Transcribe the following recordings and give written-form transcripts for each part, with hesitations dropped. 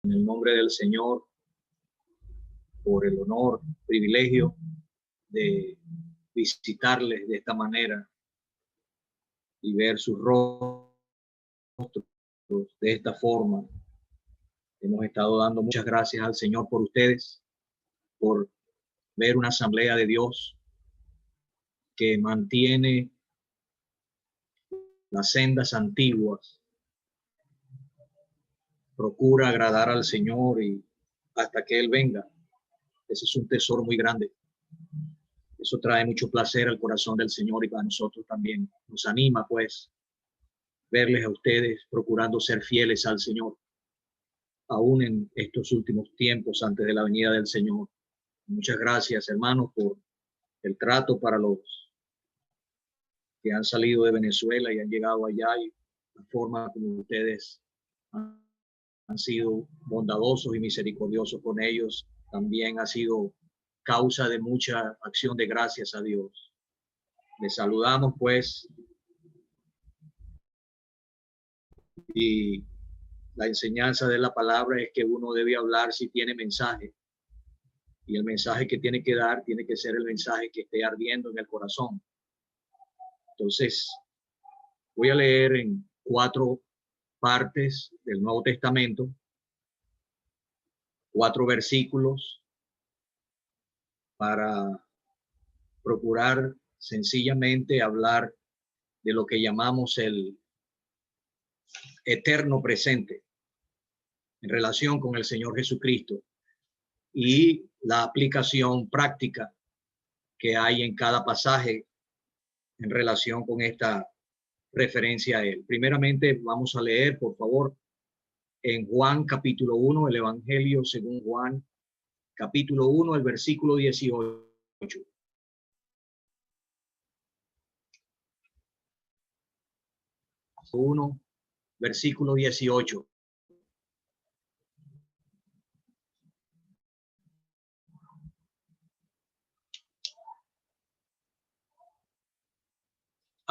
en el nombre del Señor por el honor, privilegio de visitarles de esta manera y ver sus rostros de esta forma. Hemos estado dando muchas gracias al Señor por ustedes, por ver una asamblea de Dios que mantiene las sendas antiguas, procura agradar al Señor y hasta que Él venga. Ese es un tesoro muy grande. Eso trae mucho placer al corazón del Señor y para nosotros también. Nos anima, pues, verles a ustedes procurando ser fieles al Señor, aún en estos últimos tiempos antes de la venida del Señor. Muchas gracias, hermanos, por el trato para los que han salido de Venezuela y han llegado allá y la forma como ustedes han sido bondadosos y misericordiosos con ellos también ha sido causa de mucha acción de gracias a Dios. Les saludamos, pues, y la enseñanza de la palabra es que uno debe hablar si tiene mensaje, y el mensaje que tiene que dar tiene que ser el mensaje que esté ardiendo en el corazón. Entonces, voy a leer en 4 partes del Nuevo Testamento, 4 versículos para procurar sencillamente hablar de lo que llamamos el eterno presente en relación con el Señor Jesucristo y la aplicación práctica que hay en cada pasaje en relación con esta referencia a Él. Primeramente, vamos a leer, por favor, en Juan capítulo 1, el Evangelio según Juan, capítulo 1, el versículo 18. 1, versículo 18.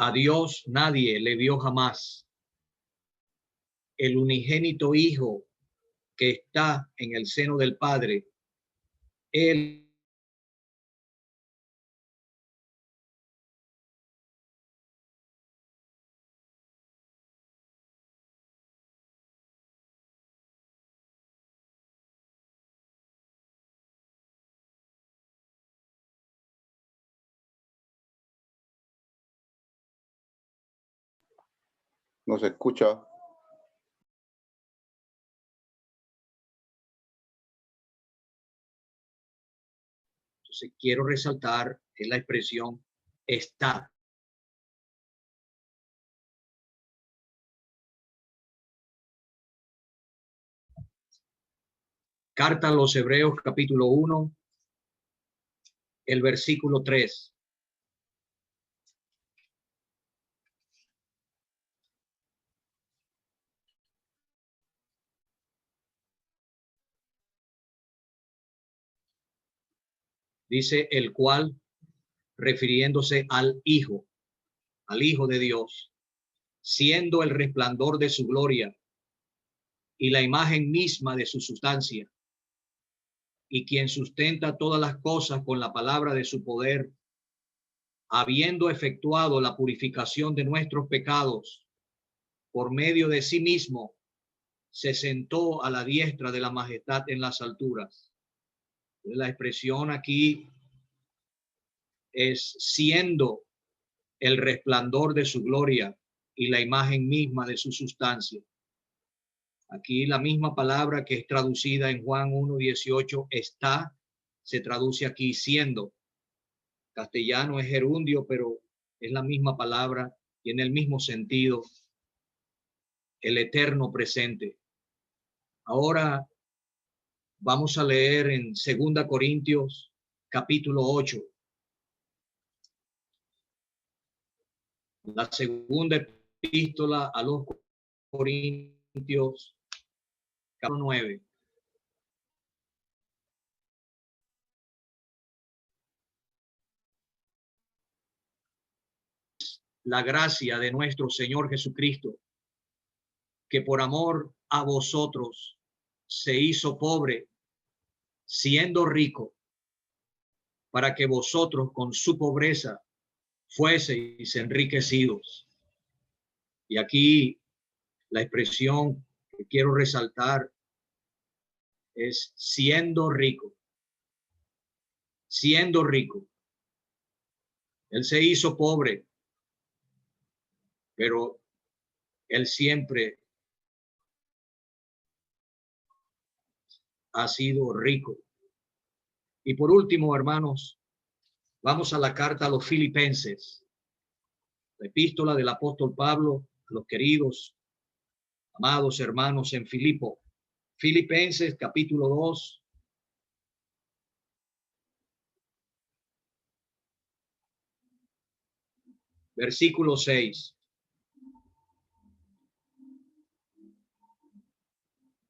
A Dios nadie le vio jamás. El unigénito Hijo que está en el seno del Padre, Él no se escucha. Entonces, quiero resaltar es la expresión está. Carta a los Hebreos, capítulo 1, el versículo 3. Dice el cual, refiriéndose al Hijo de Dios, siendo el resplandor de su gloria y la imagen misma de su sustancia, y quien sustenta todas las cosas con la palabra de su poder, habiendo efectuado la purificación de nuestros pecados por medio de sí mismo, se sentó a la diestra de la majestad en las alturas. La expresión aquí es siendo el resplandor de su gloria y la imagen misma de su sustancia. Aquí la misma palabra que es traducida en Juan 1:18 está, se traduce aquí siendo. Castellano es gerundio, pero es la misma palabra, tiene el mismo sentido, el eterno presente. Ahora vamos a leer en 2 Corintios capítulo 8. La segunda epístola a los Corintios, capítulo 9. La gracia de nuestro Señor Jesucristo, que por amor a vosotros, se hizo pobre, siendo rico, para que vosotros con su pobreza fueseis enriquecidos. Y aquí la expresión que quiero resaltar es siendo rico. Siendo rico. Él se hizo pobre, pero él siempre ha sido rico. Y por último, hermanos, vamos a la carta a los Filipenses, la epístola del apóstol Pablo a los queridos, amados hermanos en Filipo. Filipenses capítulo 2. Versículo 6.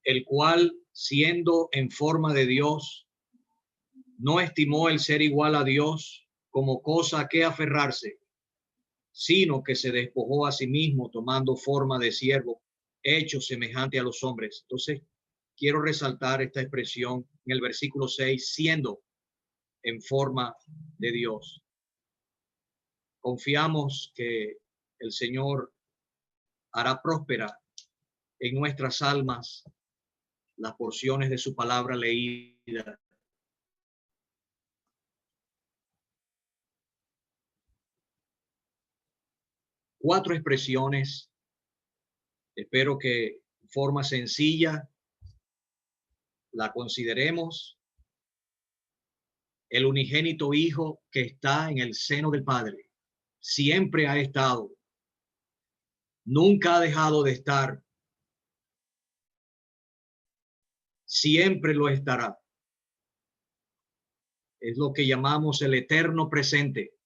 El cual, siendo en forma de Dios, no estimó el ser igual a Dios como cosa a que aferrarse, sino que se despojó a sí mismo, tomando forma de siervo, hecho semejante a los hombres. Entonces, quiero resaltar esta expresión en el versículo 6, siendo en forma de Dios. Confiamos que el Señor hará próspera en nuestras almas las porciones de su palabra leída. Cuatro expresiones, espero que de forma sencilla la consideremos. El unigénito Hijo que está en el seno del Padre, siempre ha estado, nunca ha dejado de estar, siempre lo estará. Es lo que llamamos el eterno presente,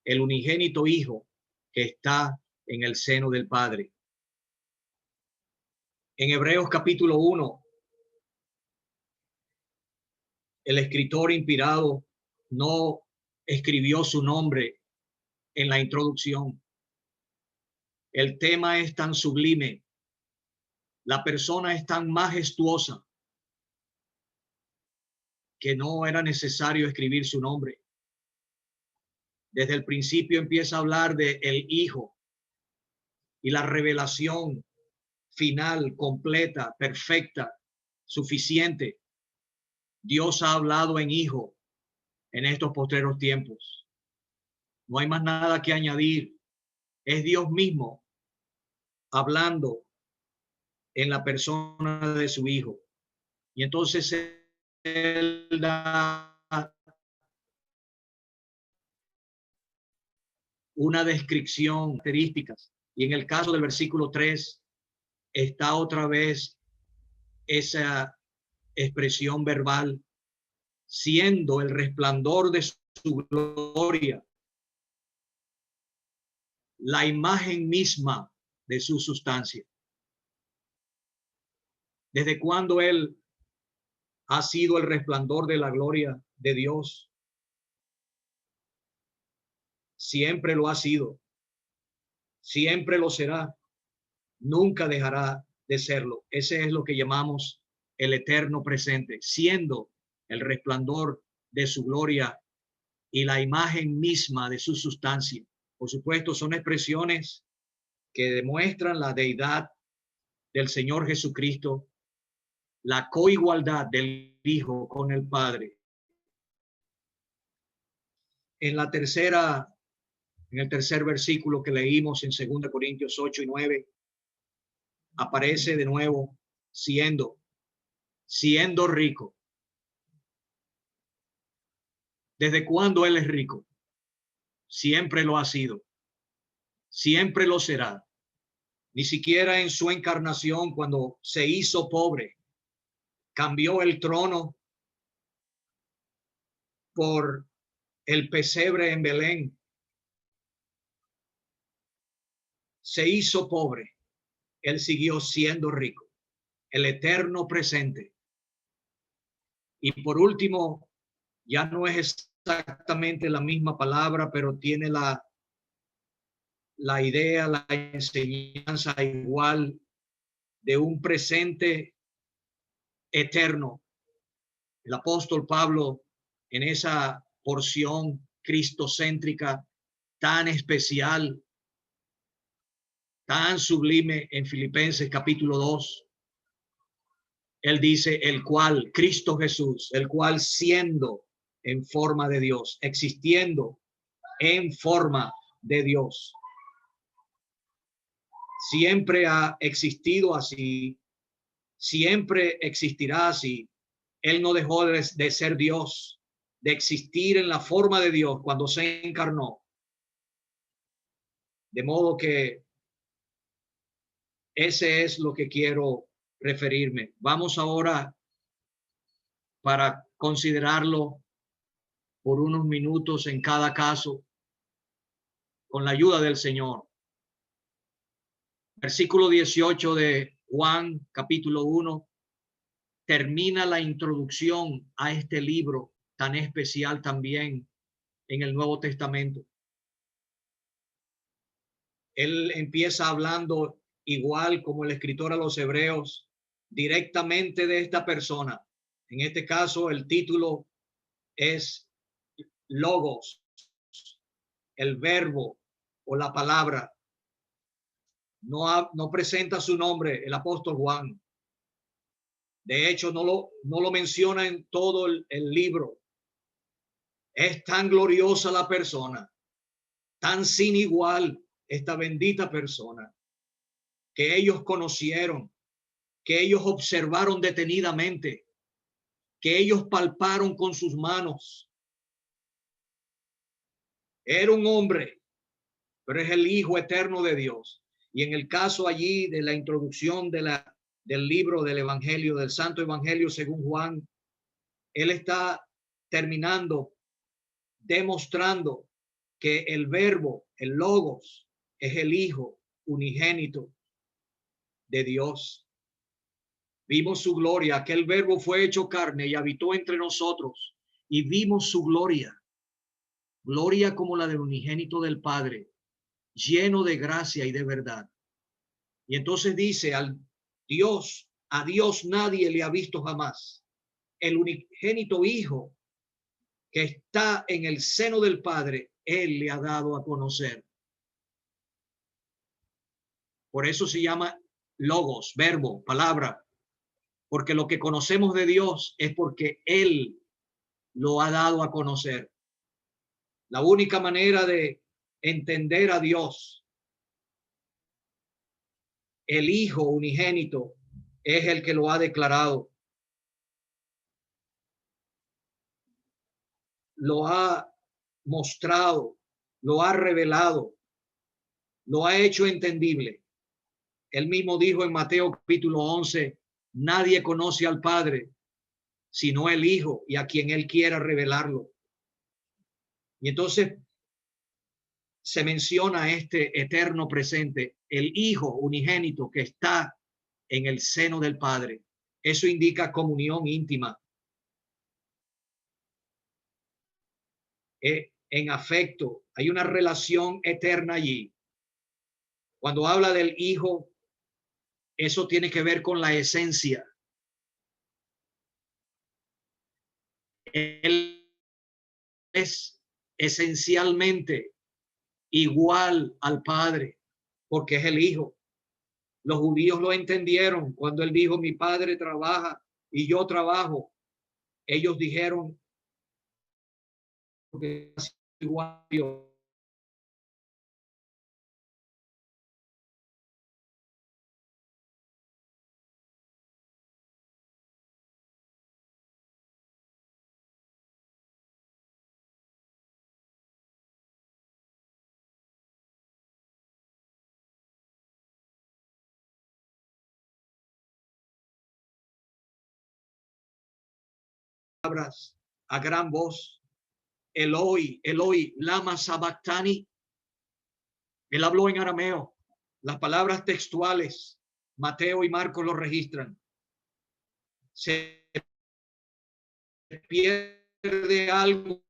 el unigénito Hijo que está en el seno del Padre. En Hebreos capítulo 1, el escritor inspirado no escribió su nombre en la introducción. El tema es tan sublime, la persona es tan majestuosa que no era necesario escribir su nombre. Desde el principio empieza a hablar de el Hijo y la revelación final, completa, perfecta, suficiente. Dios ha hablado en Hijo en estos postreros tiempos. No hay más nada que añadir. Es Dios mismo hablando en la persona de su Hijo. Y entonces Él da una descripción, características. Y en el caso del versículo 3 está otra vez esa expresión verbal, siendo el resplandor de su gloria, la imagen misma de su sustancia. ¿Desde cuándo Él ha sido el resplandor de la gloria de Dios? Siempre lo ha sido, siempre lo será, nunca dejará de serlo. Ese es lo que llamamos el eterno presente, siendo el resplandor de su gloria y la imagen misma de su sustancia. Por supuesto, son expresiones que demuestran la deidad del Señor Jesucristo, la coigualdad del Hijo con el Padre. En el tercer versículo que leímos en 2 Corintios 8 y 9, aparece de nuevo siendo rico. ¿Desde cuándo Él es rico? Siempre lo ha sido, siempre lo será. Ni siquiera en su encarnación, cuando se hizo pobre, cambió el trono por el pesebre en Belén. Se hizo pobre, Él siguió siendo rico, el eterno presente. Y por último, ya no es exactamente la misma palabra, pero tiene la idea, la enseñanza igual de un presente eterno. El apóstol Pablo, en esa porción cristocéntrica tan especial, tan sublime, en Filipenses capítulo 2, él dice, el cual, Cristo Jesús, el cual siendo en forma de Dios, existiendo en forma de Dios, siempre ha existido así, siempre existirá así. Él no dejó de ser Dios, de existir en la forma de Dios cuando se encarnó. De modo que ese es lo que quiero referirme. Vamos ahora para considerarlo por unos minutos en cada caso, con la ayuda del Señor. Versículo 18 de Juan, capítulo 1, termina la introducción a este libro tan especial también en el Nuevo Testamento. Él empieza hablando igual como el escritor a los Hebreos, directamente de esta persona. En este caso, el título es Logos, el verbo o la palabra. No presenta su nombre el apóstol Juan. De hecho, no lo menciona en todo el libro. Es tan gloriosa la persona, tan sin igual esta bendita persona, que ellos conocieron, que ellos observaron detenidamente, que ellos palparon con sus manos. Era un hombre, pero es el Hijo eterno de Dios. Y en el caso allí de la introducción del libro del Evangelio, del Santo Evangelio según Juan, él está terminando demostrando que el verbo, el logos, es el Hijo unigénito de Dios. Vimos su gloria, aquel verbo fue hecho carne y habitó entre nosotros, y vimos su gloria, gloria como la del unigénito del Padre, lleno de gracia y de verdad. Y entonces dice, a Dios nadie le ha visto jamás. El unigénito Hijo que está en el seno del Padre, Él le ha dado a conocer. Por eso se llama logos, verbo, palabra, porque lo que conocemos de Dios es porque Él lo ha dado a conocer. La única manera de entender a Dios, el Hijo unigénito, es el que lo ha declarado. Lo ha mostrado, lo ha revelado, lo ha hecho entendible. Él mismo dijo en Mateo capítulo 11, nadie conoce al Padre sino el Hijo y a quien Él quiera revelarlo. Y entonces se menciona este eterno presente, el Hijo unigénito que está en el seno del Padre. Eso indica comunión íntima, en afecto. Hay una relación eterna allí. Cuando habla del Hijo, eso tiene que ver con la esencia. Él es esencialmente igual al Padre, porque es el Hijo. Los judíos lo entendieron cuando él dijo, mi Padre trabaja y yo trabajo. Ellos dijeron, porque es igual a Dios. Palabras a gran voz, Eloi, Eloi, lama sabactani. Él habló en arameo. Las palabras textuales, Mateo y Marcos lo registran. Se pierde algo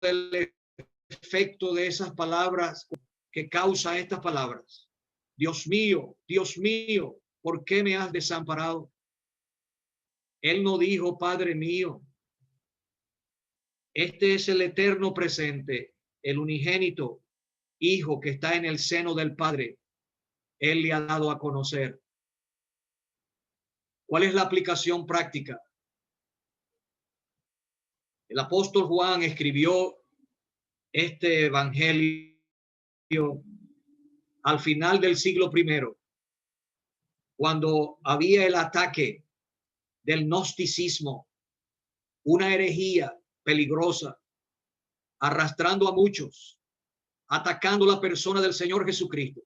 del efecto de esas palabras que causa estas palabras. Dios mío, Dios mío, ¿por qué me has desamparado? Él no dijo, Padre mío. Este es el eterno presente, el unigénito Hijo que está en el seno del Padre. Él le ha dado a conocer. ¿Cuál es la aplicación práctica? El apóstol Juan escribió este evangelio al final del siglo I, cuando había el ataque del gnosticismo, una herejía peligrosa, arrastrando a muchos, atacando la persona del Señor Jesucristo.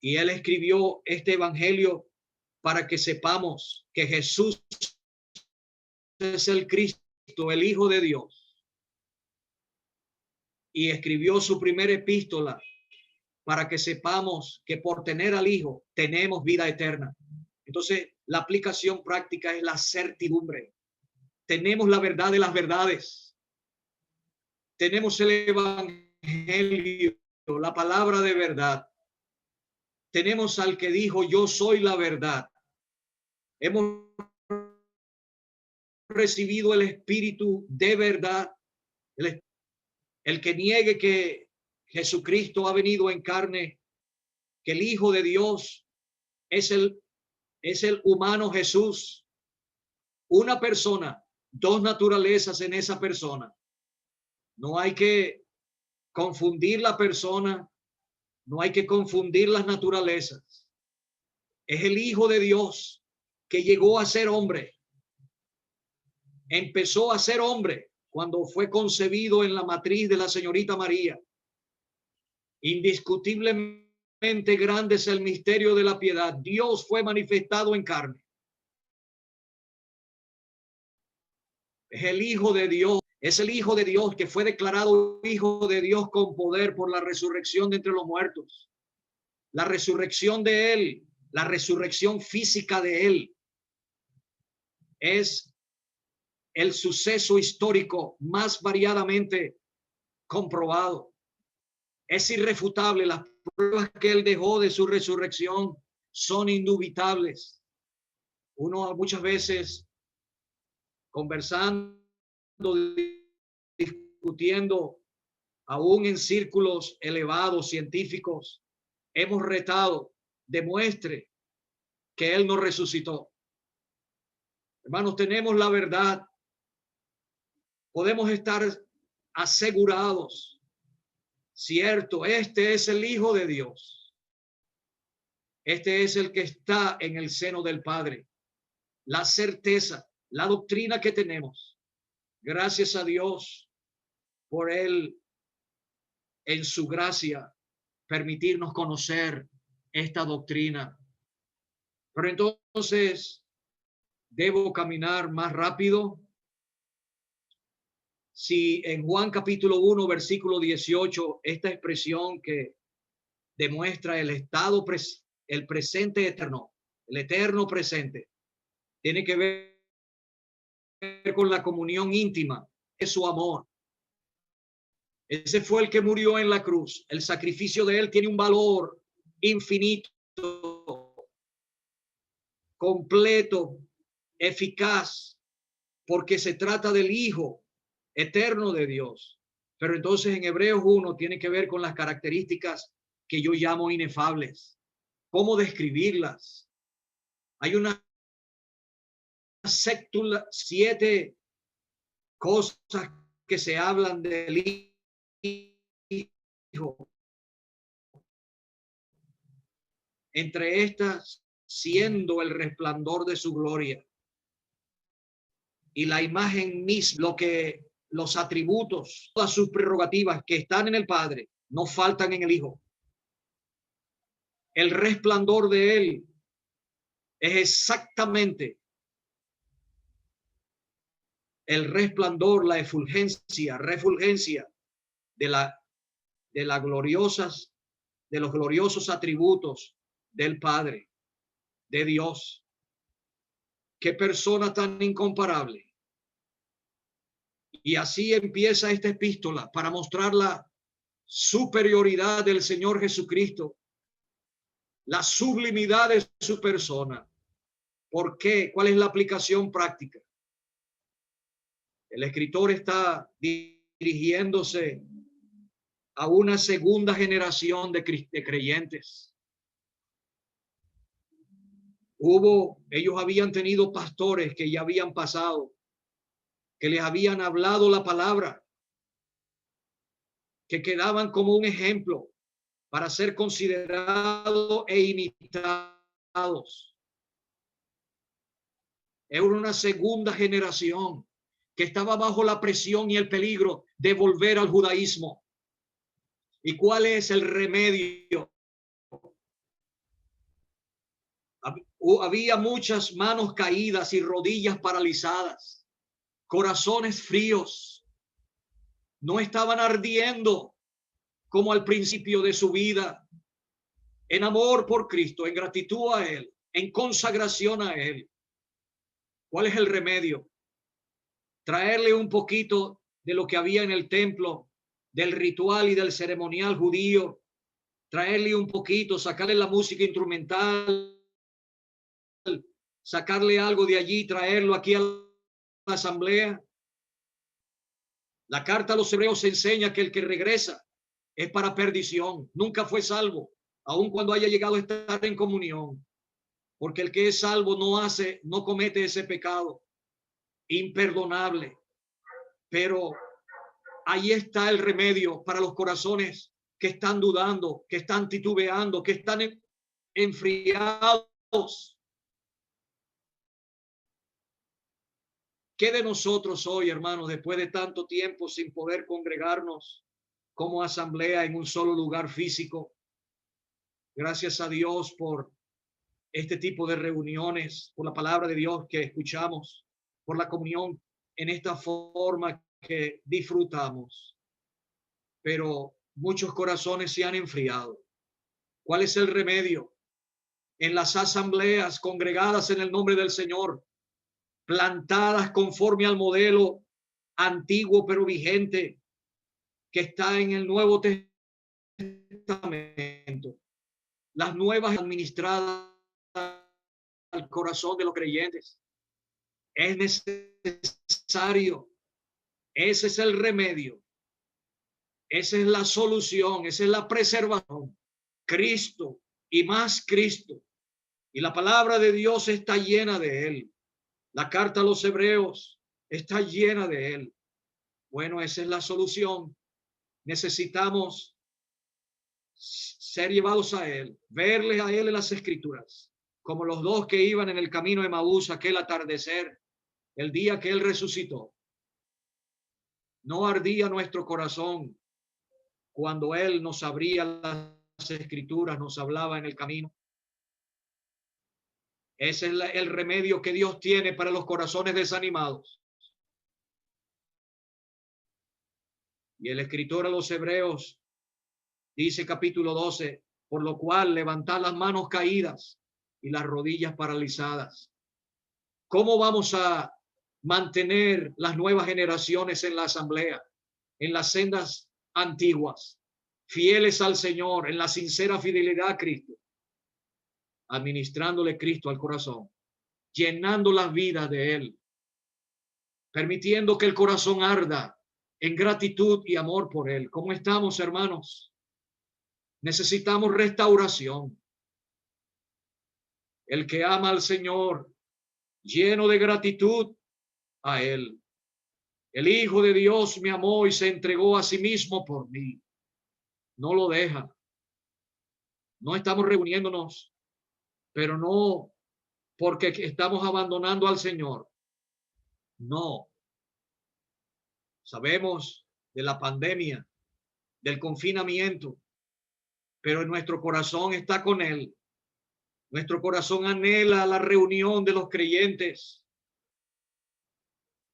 Y él escribió este evangelio para que sepamos que Jesús es el Cristo, el Hijo de Dios. Y escribió su primera epístola para que sepamos que por tener al Hijo tenemos vida eterna. Entonces, la aplicación práctica es la certidumbre. Tenemos la verdad de las verdades. Tenemos el evangelio, la palabra de verdad. Tenemos al que dijo, yo soy la verdad. Hemos recibido el Espíritu de verdad. El que niegue que Jesucristo ha venido en carne, que el Hijo de Dios es el humano Jesús, una persona, dos naturalezas en esa persona. No hay que confundir la persona, no hay que confundir las naturalezas. Es el Hijo de Dios que llegó a ser hombre. Empezó a ser hombre cuando fue concebido en la matriz de la señorita María. Indiscutiblemente grande es el misterio de la piedad. Dios fue manifestado en carne. Es el Hijo de Dios. Es el Hijo de Dios que fue declarado Hijo de Dios con poder por la resurrección de entre los muertos. La resurrección de Él, la resurrección física de Él, es el suceso histórico más variadamente comprobado. Es irrefutable. Las pruebas que Él dejó de su resurrección son indubitables. Uno muchas veces conversando, discutiendo, aún en círculos elevados científicos, hemos retado, demuestre que Él no resucitó. Hermanos, tenemos la verdad. Podemos estar asegurados. Cierto, este es el Hijo de Dios. Este es el que está en el seno del Padre. La certeza, la doctrina que tenemos. Gracias a Dios por Él, en su gracia, permitirnos conocer esta doctrina. Pero entonces, ¿debo caminar más rápido? Si en Juan capítulo 1, versículo 18, esta expresión que demuestra el estado, el presente eterno, el eterno presente, tiene que ver con la comunión íntima de su amor. Ese fue el que murió en la cruz. El sacrificio de Él tiene un valor infinito, completo, eficaz, porque se trata del Hijo eterno de Dios. Pero entonces en Hebreos 1 tiene que ver con las características que yo llamo inefables. ¿Cómo describirlas? Hay una séctula, 7 cosas que se hablan del Hijo. Entre estas, siendo el resplandor de su gloria y la imagen misma, lo que los atributos, todas sus prerrogativas que están en el Padre, no faltan en el Hijo. El resplandor de Él es exactamente el resplandor, la refulgencia de los gloriosos atributos del Padre, de Dios. Qué persona tan incomparable. Y así empieza esta epístola para mostrar la superioridad del Señor Jesucristo la sublimidad de su persona. ¿Por qué? ¿Cuál es la aplicación práctica? El escritor está dirigiéndose a una segunda generación de creyentes. Ellos habían tenido pastores que ya habían pasado, que les habían hablado la palabra, que quedaban como un ejemplo para ser considerados e imitados. Era una segunda generación que estaba bajo la presión y el peligro de volver al judaísmo. ¿Y cuál es el remedio? Había muchas manos caídas y rodillas paralizadas, corazones fríos. No estaban ardiendo como al principio de su vida, en amor por Cristo, en gratitud a Él, en consagración a Él. ¿Cuál es el remedio? Traerle un poquito de lo que había en el templo, del ritual y del ceremonial judío, traerle un poquito, sacarle la música instrumental, sacarle algo de allí, traerlo aquí a la asamblea. La carta a los hebreos enseña que el que regresa es para perdición, nunca fue salvo, aun cuando haya llegado a estar en comunión, porque el que es salvo no comete ese pecado imperdonable. Pero ahí está el remedio para los corazones que están dudando, que están titubeando, que están enfriados. ¿Qué de nosotros hoy, hermanos, después de tanto tiempo sin poder congregarnos como asamblea en un solo lugar físico? Gracias a Dios por este tipo de reuniones, por la palabra de Dios que escuchamos, por la comunión en esta forma que disfrutamos. Pero muchos corazones se han enfriado. ¿Cuál es el remedio? En las asambleas congregadas en el nombre del Señor, plantadas conforme al modelo antiguo pero vigente que está en el Nuevo Testamento, las nuevas administradas al corazón de los creyentes. Es necesario, ese es el remedio, esa es la solución, esa es la preservación. Cristo y más Cristo, y la palabra de Dios está llena de él. La carta a los hebreos está llena de él. Bueno, esa es la solución. Necesitamos ser llevados a él, verle a él en las escrituras, como los dos que iban en el camino de Maús aquel atardecer, el día que él resucitó. No ardía nuestro corazón cuando él nos abría las escrituras, nos hablaba en el camino. Ese es el remedio que Dios tiene para los corazones desanimados. Y el escritor a los hebreos dice, capítulo 12, por lo cual levantad las manos caídas y las rodillas paralizadas. ¿Cómo vamos a mantener las nuevas generaciones en la asamblea, en las sendas antiguas, fieles al Señor, en la sincera fidelidad a Cristo, administrándole Cristo al corazón, llenando las vidas de él, permitiendo que el corazón arda en gratitud y amor por él? ¿Cómo estamos, hermanos? Necesitamos restauración. El que ama al Señor, lleno de gratitud a él. El Hijo de Dios me amó y se entregó a sí mismo por mí. No lo deja. No estamos reuniéndonos, pero no porque estamos abandonando al Señor. No. Sabemos de la pandemia, del confinamiento, pero en nuestro corazón está con Él. Nuestro corazón anhela la reunión de los creyentes.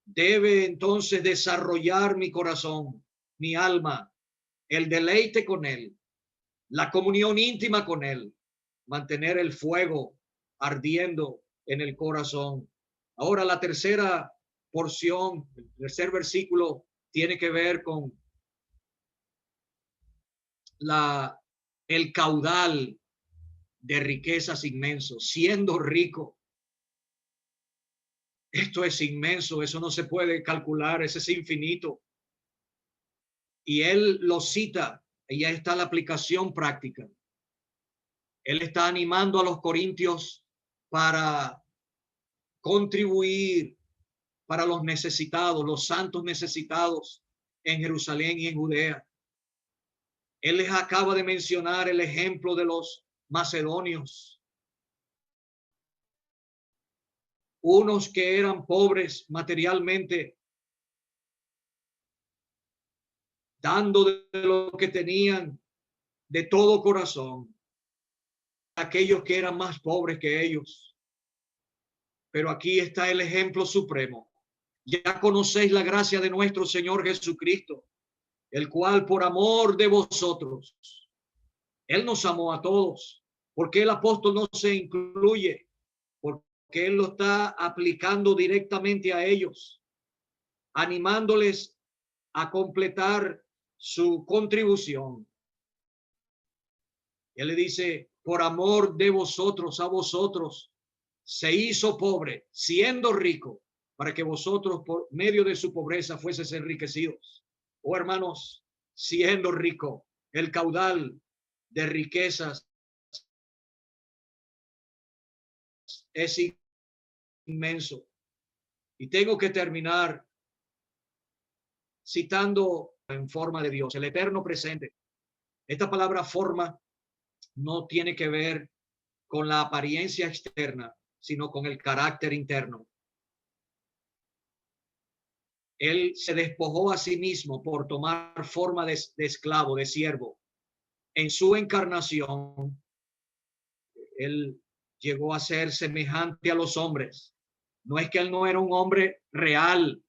Debe entonces desarrollar mi corazón, mi alma, el deleite con Él, la comunión íntima con Él, mantener el fuego ardiendo en el corazón. Ahora la tercera porción, el tercer versículo, tiene que ver con el caudal de riquezas inmensos, siendo rico. Esto es inmenso, eso no se puede calcular, ese es infinito. Y él lo cita, y ya está la aplicación práctica. Él está animando a los corintios para contribuir para los necesitados, los santos necesitados en Jerusalén y en Judea. Él les acaba de mencionar el ejemplo de los macedonios, unos que eran pobres materialmente, dando de lo que tenían de todo corazón, aquellos que eran más pobres que ellos. Pero aquí está el ejemplo supremo. Ya conocéis la gracia de nuestro Señor Jesucristo, el cual por amor de vosotros, Él nos amó a todos. Porque el apóstol no se incluye, porque Él lo está aplicando directamente a ellos, animándoles a completar su contribución. Él le dice, por amor de vosotros, a vosotros, se hizo pobre, siendo rico, para que vosotros por medio de su pobreza fueseis enriquecidos. Oh hermanos, siendo rico, el caudal de riquezas es inmenso. Y tengo que terminar citando en forma de Dios, el eterno presente. Esta palabra forma no tiene que ver con la apariencia externa, sino con el carácter interno. Él se despojó a sí mismo por tomar forma de esclavo, de siervo. En su encarnación, él llegó a ser semejante a los hombres. No es que él no era un hombre real,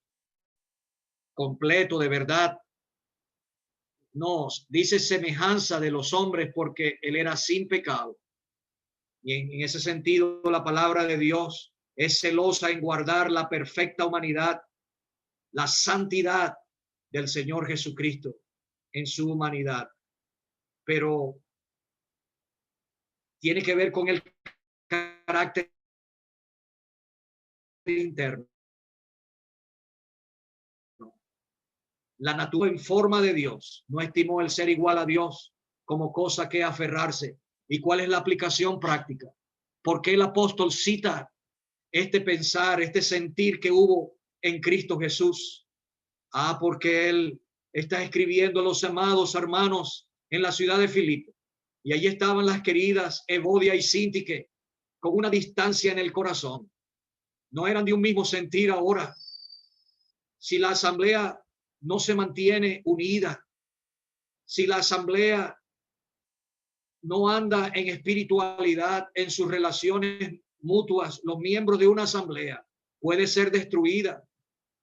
completo, de verdad. No, dice semejanza de los hombres porque él era sin pecado. Y en ese sentido, la palabra de Dios es celosa en guardar la perfecta humanidad, la santidad del Señor Jesucristo en su humanidad. Pero tiene que ver con el carácter interno. La naturaleza en forma de Dios no estimó el ser igual a Dios como cosa que aferrarse. ¿Y cuál es la aplicación práctica? ¿Por qué el apóstol cita este pensar, este sentir que hubo en Cristo Jesús? Porque él está escribiendo a los amados hermanos en la ciudad de Filipo. Y allí estaban las queridas Evodia y Síntique con una distancia en el corazón. No eran de un mismo sentir ahora. Si la asamblea no se mantiene unida, si la asamblea no anda en espiritualidad en sus relaciones mutuas, los miembros de una asamblea puede ser destruida,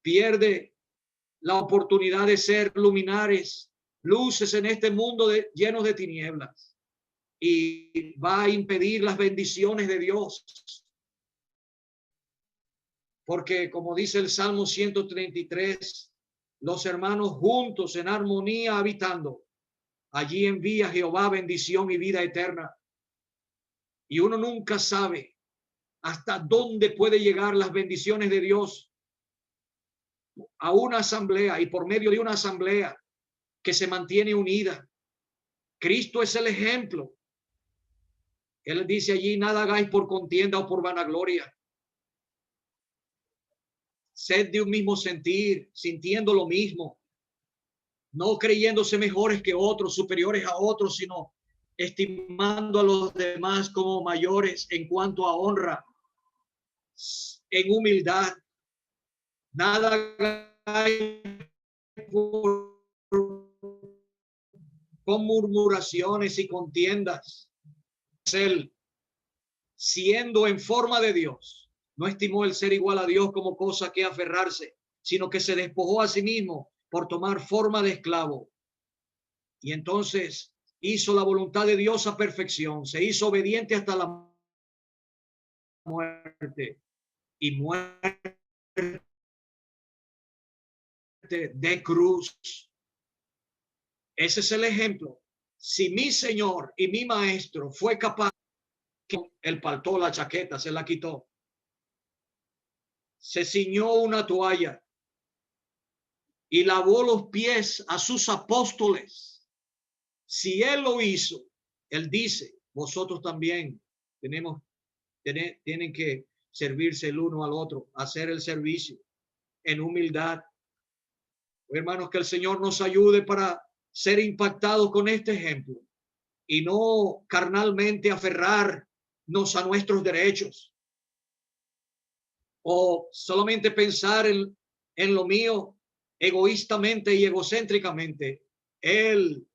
pierde la oportunidad de ser luminares, luces en este mundo llenos de tinieblas, y va a impedir las bendiciones de Dios. Porque como dice el Salmo 133, los hermanos juntos en armonía habitando, allí envía Jehová bendición y vida eterna. Y uno nunca sabe hasta dónde puede llegar las bendiciones de Dios a una asamblea, y por medio de una asamblea que se mantiene unida. Cristo es el ejemplo. Él dice allí, nada hagáis por contienda o por vanagloria. Sed de un mismo sentir, sintiendo lo mismo, no creyéndose mejores que otros, superiores a otros, sino estimando a los demás como mayores en cuanto a honra, en humildad. Nada hagáis con murmuraciones y contiendas. Él, siendo en forma de Dios, no estimó el ser igual a Dios como cosa que aferrarse, sino que se despojó a sí mismo por tomar forma de esclavo. Y entonces hizo la voluntad de Dios a perfección, se hizo obediente hasta la muerte, y muerte de cruz. Ese es el ejemplo. Si mi Señor y mi Maestro fue capaz el paltó, la chaqueta, se la quitó. Se ciñó una toalla y lavó los pies a sus apóstoles. Si él lo hizo, él dice, vosotros también tienen que servirse el uno al otro, hacer el servicio en humildad. Hermanos, que el Señor nos ayude para ser impactados con este ejemplo y no carnalmente aferrarnos a nuestros derechos o solamente pensar en lo mío egoístamente y egocéntricamente. Él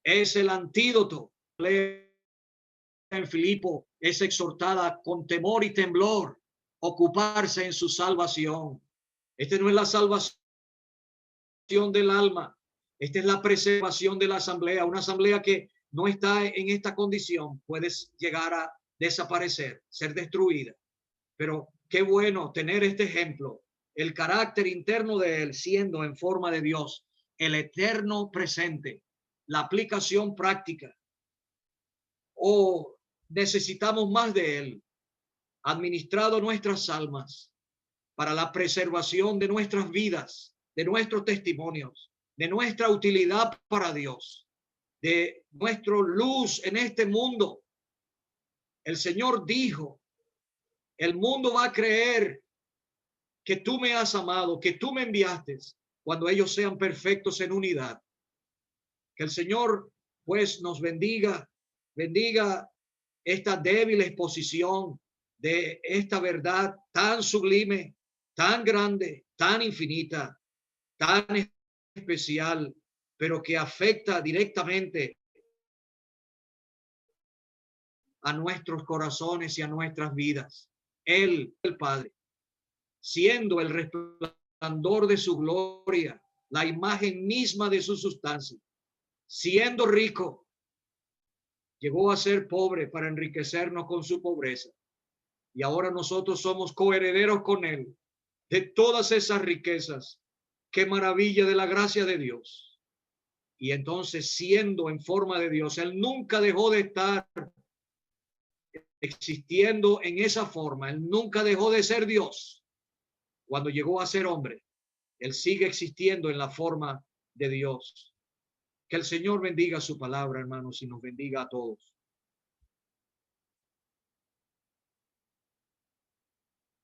es el antídoto. En Filipo es exhortada con temor y temblor ocuparse en su salvación. Este no es la salvación del alma, esta es la preservación de la asamblea. Una asamblea que no está en esta condición puede llegar a desaparecer, ser destruida. Pero qué bueno tener este ejemplo, el carácter interno de él siendo en forma de Dios, el eterno presente, la aplicación práctica. Necesitamos más de él, administrado nuestras almas para la preservación de nuestras vidas, de nuestros testimonios, de nuestra utilidad para Dios, de nuestra luz en este mundo. El Señor dijo, el mundo va a creer que tú me has amado, que tú me enviaste, cuando ellos sean perfectos en unidad. Que el Señor pues nos bendiga esta débil exposición de esta verdad tan sublime, tan grande, tan infinita, tan especial, pero que afecta directamente a nuestros corazones y a nuestras vidas. Él, el Padre, siendo el resplandor de su gloria, la imagen misma de su sustancia, siendo rico, llegó a ser pobre para enriquecernos con su pobreza. Y ahora nosotros somos coherederos con él de todas esas riquezas. Qué maravilla de la gracia de Dios. Y entonces, siendo en forma de Dios, él nunca dejó de estar existiendo en esa forma. Él nunca dejó de ser Dios. Cuando llegó a ser hombre, él sigue existiendo en la forma de Dios. Que el Señor bendiga su palabra, hermanos, y nos bendiga a todos.